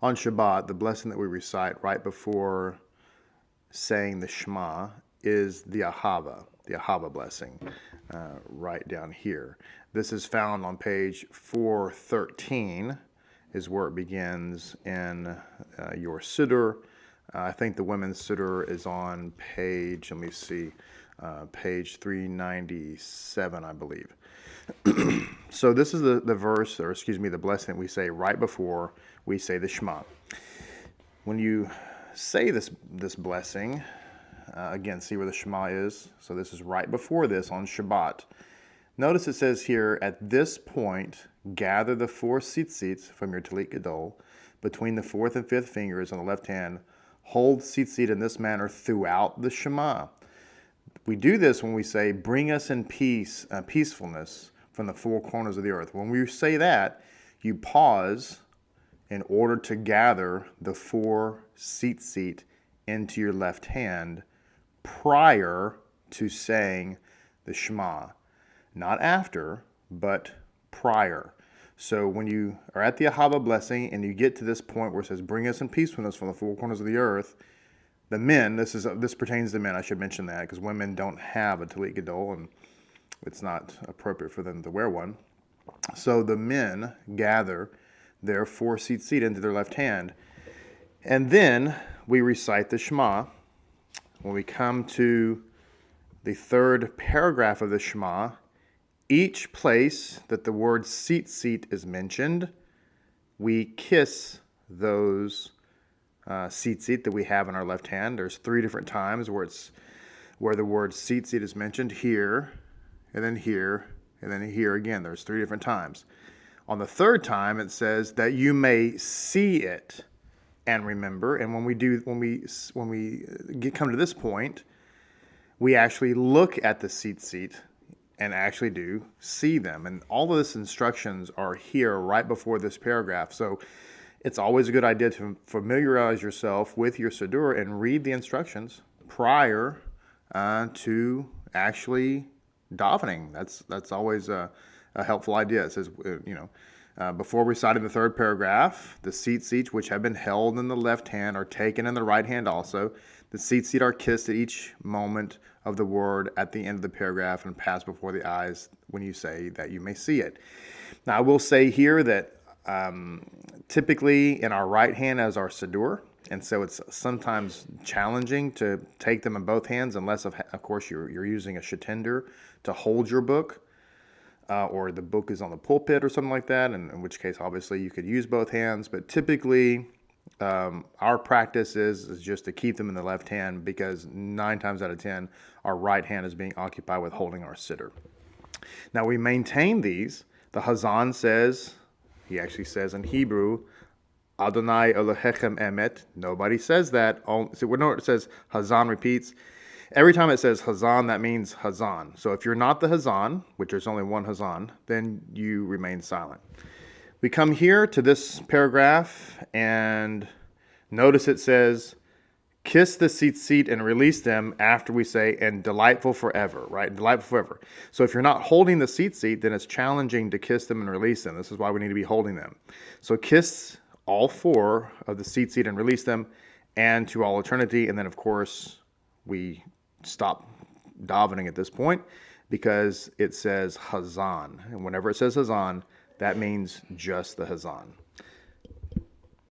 On Shabbat, the blessing that we recite right before saying the Shema is the Ahava blessing, right down here. This is found on page 413, is where it begins in your Siddur. I think the women's Siddur is on page, let me see, page 397, I believe. So this is the verse, or excuse me, the blessing we say right before we say the Shema. When you say this blessing, again, see where the Shema is. So this is right before this on Shabbat. Notice it says here, at this point, gather the 4 tzitzit from your talit gadol between the 4th and 5th fingers on the left hand. Hold tzitzit in this manner throughout the Shema. We do this when we say, bring us in peace, peacefulness from the 4 corners of the earth. When we say that, you pause in order to gather the 4 tzitzit into your left hand prior to saying the Shema. Not after, but prior. So when you are at the Ahava blessing and you get to this point where it says, bring us in peacefulness from the 4 corners of the earth, the men, this pertains to men, I should mention that, because women don't have a talit gadol and it's not appropriate for them to wear one. So the men gather their 4 tzitzit into their left hand. And then we recite the Shema. When we come to the 3rd paragraph of the Shema, each place that the word tzitzit is mentioned, we kiss those tzitzit that we have in our left hand. There's 3 different times where the word tzitzit is mentioned, here, and then here, and then here again. There's 3 different times. On the 3rd time, it says that you may see it and remember. And when we come to this point, we actually look at the tzitzit and actually do see them. And all of this instructions are here right before this paragraph. So it's always a good idea to familiarize yourself with your Siddur and read the instructions prior to actually davening. That's always a helpful idea. It says, before reciting the 3rd paragraph, the tzitzit which have been held in the left hand are taken in the right hand also. The tzitzit are kissed at each moment of the word at the end of the paragraph and pass before the eyes when you say that you may see it. Now, I will say here that typically in our right hand as our Siddur, and so it's sometimes challenging to take them in both hands unless, of course, you're using a shetender to hold your book. Or the book is on the pulpit or something like that, in which case, obviously, you could use both hands. But typically, our practice is just to keep them in the left hand because 9 times out of 10, our right hand is being occupied with holding our siddur. Now, we maintain these. The Hazan says, he actually says in Hebrew, Adonai Elohechem Emet. Nobody says that. So we know it says Hazan repeats. Every time it says Hazan, that means Hazan. So if you're not the Hazan, which there's only one Hazan, then you remain silent. We come here to this paragraph and notice it says, kiss the tzitzit and release them after we say, and delightful forever, right? Delightful forever. So if you're not holding the tzitzit, then it's challenging to kiss them and release them. This is why we need to be holding them. So kiss all 4 of the tzitzit and release them, and to all eternity. And then, of course, we stop davening at this point because it says Hazan. And whenever it says Hazan, that means just the Hazan.